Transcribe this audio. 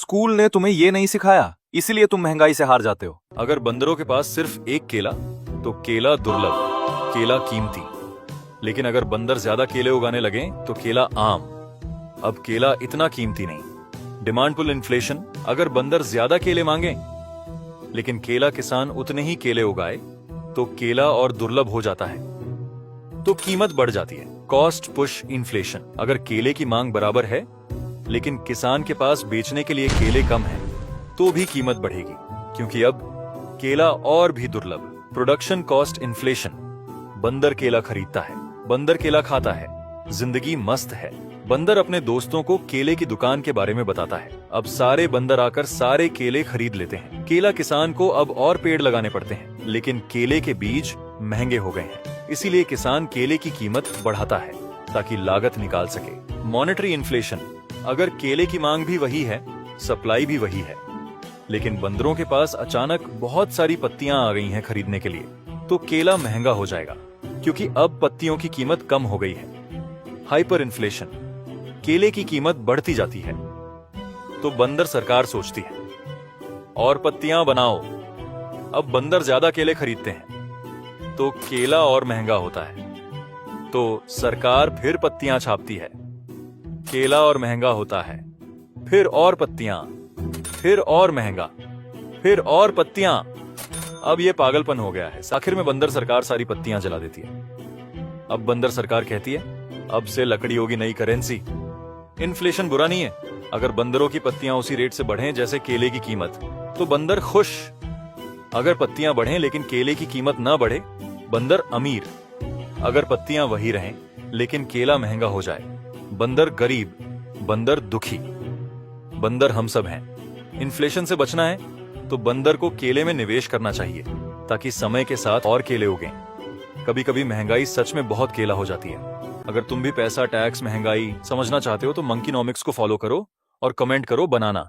School ने तुम्हें ये नहीं सिखाया, इसीलिए तुम महंगाई से हार जाते हो। अगर बंदरों के पास सिर्फ एक केला तो केला दुर्लभ, केला कीमती। लेकिन अगर बंदर ज्यादा केले उगाने लगे तो केला आम। अब केला इतना कीमती नहीं। डिमांड पुल इन्फ्लेशन, अगर बंदर ज्यादा केले मांगे लेकिन केला किसान उतने ही केले उगाए तो केला और दुर्लभ हो जाता है, तो कीमत बढ़ जाती है। कॉस्ट पुश इन्फ्लेशन, अगर केले की मांग बराबर है लेकिन किसान के पास बेचने के लिए केले कम है तो भी कीमत बढ़ेगी, क्योंकि अब केला और भी दुर्लभ। प्रोडक्शन कॉस्ट इन्फ्लेशन, बंदर केला खरीदता है, बंदर केला खाता है, जिंदगी मस्त है। बंदर अपने दोस्तों को केले की दुकान के बारे में बताता है। अब सारे बंदर आकर सारे केले खरीद लेते हैं। केला किसान को अब और पेड़ लगाने पड़ते हैं, लेकिन केले के बीज महंगे हो गए हैं, इसीलिए किसान केले की कीमत बढ़ाता है ताकि लागत निकाल सके। मॉनेटरी इन्फ्लेशन, अगर केले की मांग भी वही है, सप्लाई भी वही है, लेकिन बंदरों के पास अचानक बहुत सारी पत्तियां आ गई हैं खरीदने के लिए, तो केला महंगा हो जाएगा, क्योंकि अब पत्तियों की कीमत कम हो गई है। हाइपर इन्फ्लेशन, केले की कीमत बढ़ती जाती है, तो बंदर सरकार सोचती है और पत्तियां बनाओ। अब बंदर ज्यादा केले खरीदते हैं तो केला और महंगा होता है, तो सरकार फिर पत्तियां छापती है, केला और महंगा होता है, फिर और पत्तियां, फिर और महंगा, फिर और पत्तियां। अब ये पागलपन हो गया है। आखिर में बंदर सरकार सारी पत्तियां जला देती है। अब बंदर सरकार कहती है अब से लकड़ी होगी नई करेंसी। इन्फ्लेशन बुरा नहीं है, अगर बंदरों की पत्तियां उसी रेट से बढ़ें जैसे केले की कीमत, तो बंदर खुश। अगर पत्तियां बढ़ें लेकिन केले की कीमत ना बढ़े, बंदर अमीर। अगर पत्तियां वही रहें लेकिन केला महंगा हो जाए, बंदर गरीब, बंदर दुखी। बंदर हम सब हैं। इन्फ्लेशन से बचना है तो बंदर को केले में निवेश करना चाहिए ताकि समय के साथ और केले उगें। कभी कभी महंगाई सच में बहुत केला हो जाती है। अगर तुम भी पैसा, टैक्स, महंगाई समझना चाहते हो तो मंकीनॉमिक्स को फॉलो करो और कमेंट करो बनाना।